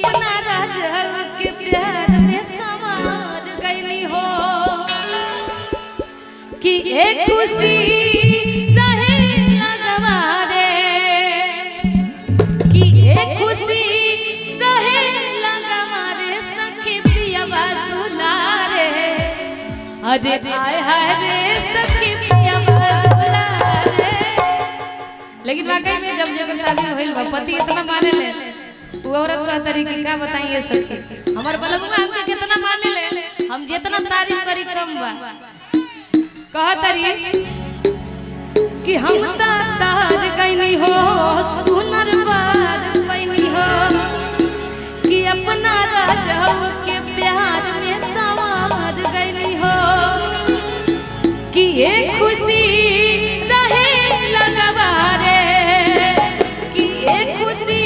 अपना राजा के प्यार में सवार गईली हो कि एक खुशी रहे लगवारे कि एक खुशी रहे लगवारे सखी पिया दुलारे अरे आय हाय रे सखी पिया दुलारे। लेकिन वाकई में जब जब शादी होइल बा पति इतना माने ले वो औरत का तरीका क्या बताइए सखी हमार बलबुआ हमके कितना माने ले हम जितना तारीफ करी कम बा। कह तरी कि हम तार गईनी हो सुनर बार पैनी हो कि अपना राजा के प्यार में सवार गईनी हो कि एक खुशी रहे लगवारे कि एक खुशी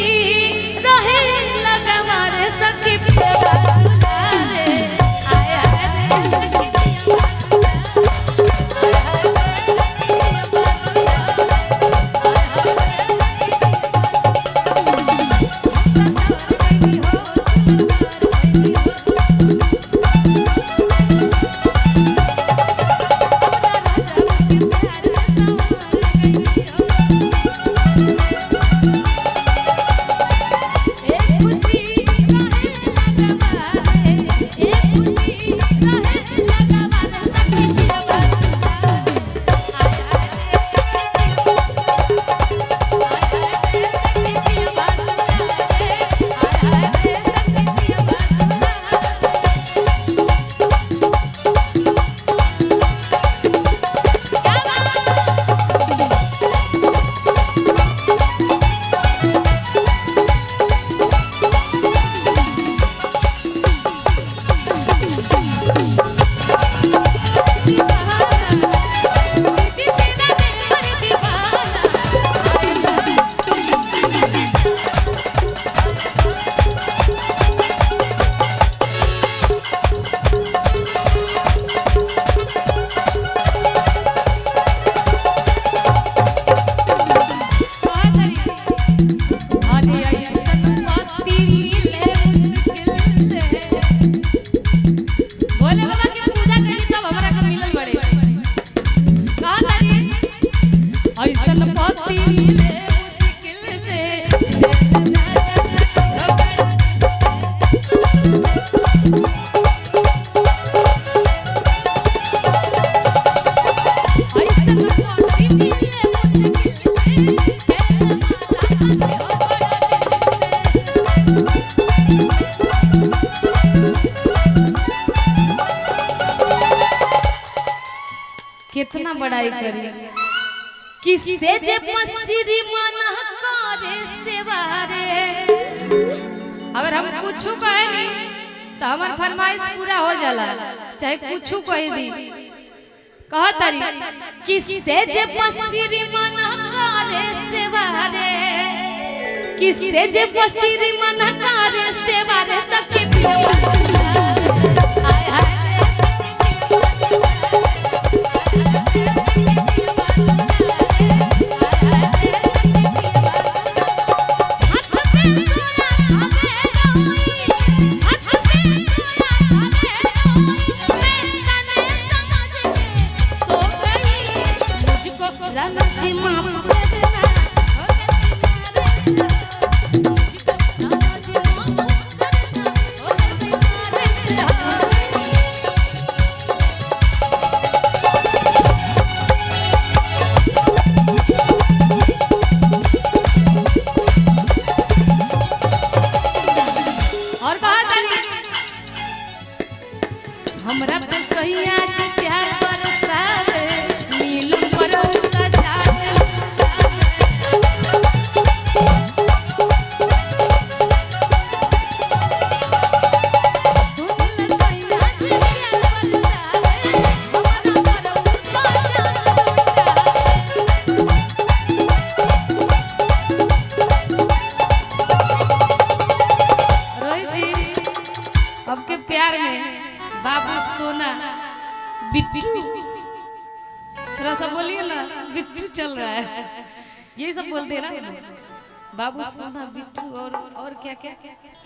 रहे लगवारे सखी दुलारे आय हाय रे सखी कितना बड़ाई करी किसे जे मसीरी मन करे सेवारे अगर हम कुछ कहे नहीं तो हमार फरमाइश पूरा हो जाला चाहे कुछ कह दी। कह तारी किसे जे मसीरी मन करे सेवारे किसे जे मसीरी मन करे सेवारे सखी आय हाय बिट्टू थोड़ा सा बोलिए ना बिट्टू चल रहा है यही सब बोलते हैं ना। बाबू सोना बिट्टू और क्या क्या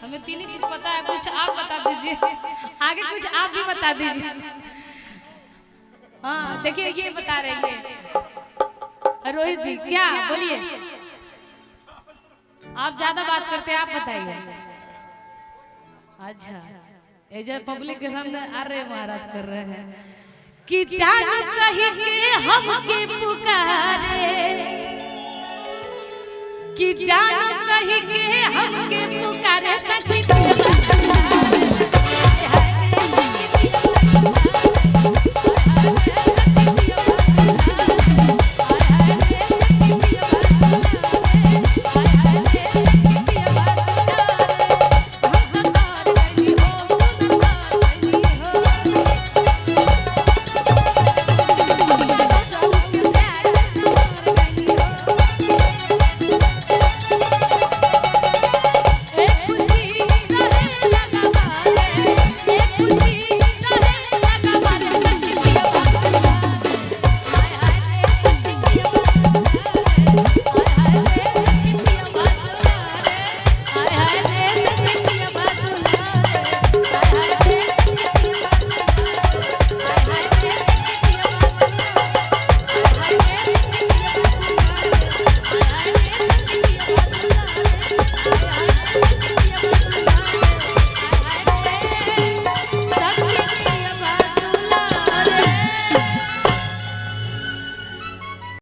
हमें तीन ही चीज पता है, कुछ आप बता दीजिए, आगे कुछ आप भी बता दीजिए। हाँ देखिए ये बता रहे हैं रोहित जी, क्या बोलिए, आप ज्यादा बात करते हैं, आप बताइए। अच्छा ये पब्लिक के सामने अरे महाराज कर रहे हैं कि जान कहीं के हमके पुकारे, कि जान कहीं के हमके पुकारे सखी